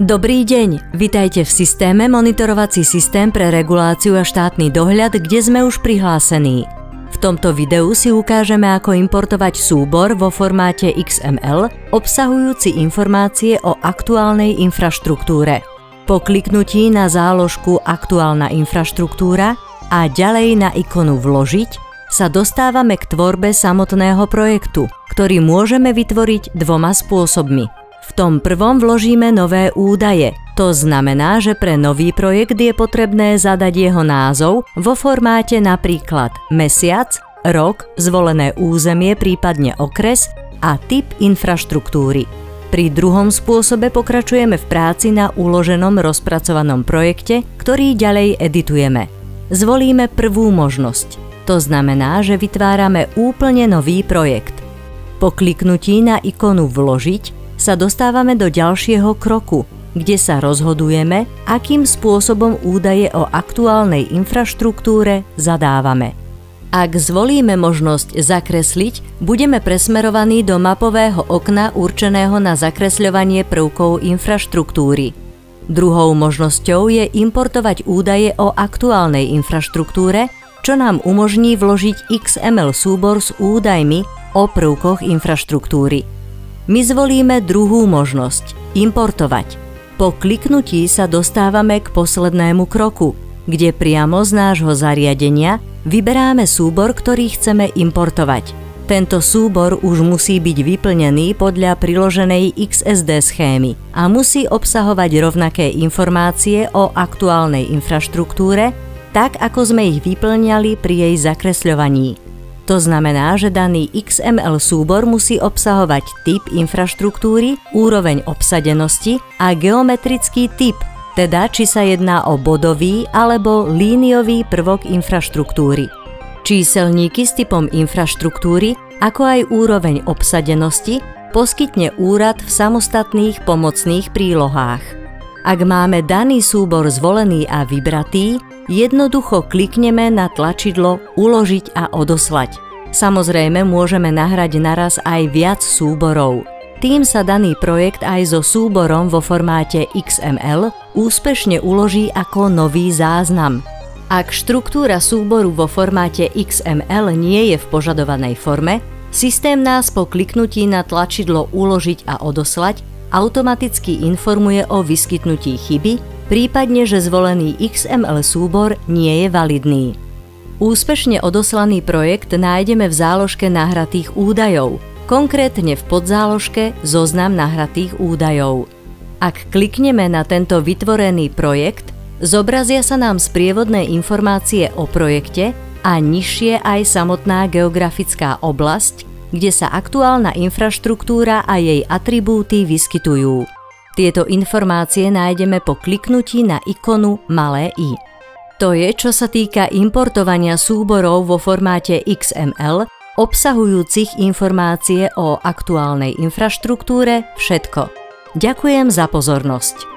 Dobrý deň, vitajte v systéme Monitorovací systém pre reguláciu a štátny dohľad, kde sme už prihlásení. V tomto videu si ukážeme, ako importovať súbor vo formáte XML obsahujúci informácie o aktuálnej infraštruktúre. Po kliknutí na záložku Aktuálna infraštruktúra a ďalej na ikonu Vložiť sa dostávame k tvorbe samotného projektu, ktorý môžeme vytvoriť dvoma spôsobmi. V tom prvom vložíme nové údaje. To znamená, že pre nový projekt je potrebné zadať jeho názov vo formáte napríklad mesiac, rok, zvolené územie, prípadne okres a typ infraštruktúry. Pri druhom spôsobe pokračujeme v práci na uloženom rozpracovanom projekte, ktorý ďalej editujeme. Zvolíme prvú možnosť. To znamená, že vytvárame úplne nový projekt. Po kliknutí na ikonu Vložiť sa dostávame do ďalšieho kroku, kde sa rozhodujeme, akým spôsobom údaje o aktuálnej infraštruktúre zadávame. Ak zvolíme možnosť zakresliť, budeme presmerovaní do mapového okna určeného na zakresľovanie prvkov infraštruktúry. Druhou možnosťou je importovať údaje o aktuálnej infraštruktúre, čo nám umožní vložiť XML súbor s údajmi o prvkoch infraštruktúry. My zvolíme druhú možnosť – importovať. Po kliknutí sa dostávame k poslednému kroku, kde priamo z nášho zariadenia vyberáme súbor, ktorý chceme importovať. Tento súbor už musí byť vyplnený podľa priloženej XSD schémy a musí obsahovať rovnaké informácie o aktuálnej infraštruktúre, tak ako sme ich vyplňali pri jej zakresľovaní. To znamená, že daný XML súbor musí obsahovať typ infraštruktúry, úroveň obsadenosti a geometrický typ, teda či sa jedná o bodový alebo líniový prvok infraštruktúry. Číselníky s typom infraštruktúry, ako aj úroveň obsadenosti, poskytne úrad v samostatných pomocných prílohách. Ak máme daný súbor zvolený a vybratý, jednoducho klikneme na tlačidlo Uložiť a odoslať. Samozrejme, môžeme nahrať naraz aj viac súborov. Tým sa daný projekt aj so súborom vo formáte XML úspešne uloží ako nový záznam. Ak štruktúra súboru vo formáte XML nie je v požadovanej forme, systém nás po kliknutí na tlačidlo Uložiť a odoslať automaticky informuje o vyskytnutí chyby, prípadne, že zvolený XML súbor nie je validný. Úspešne odoslaný projekt nájdeme v záložke nahratých údajov, konkrétne v podzáložke Zoznam nahratých údajov. Ak klikneme na tento vytvorený projekt, zobrazia sa nám sprievodné informácie o projekte a nižšie aj samotná geografická oblasť, kde sa aktuálna infraštruktúra a jej atribúty vyskytujú. Tieto informácie nájdeme po kliknutí na ikonu malé i. To je, čo sa týka importovania súborov vo formáte XML, obsahujúcich informácie o aktuálnej infraštruktúre, všetko. Ďakujem za pozornosť.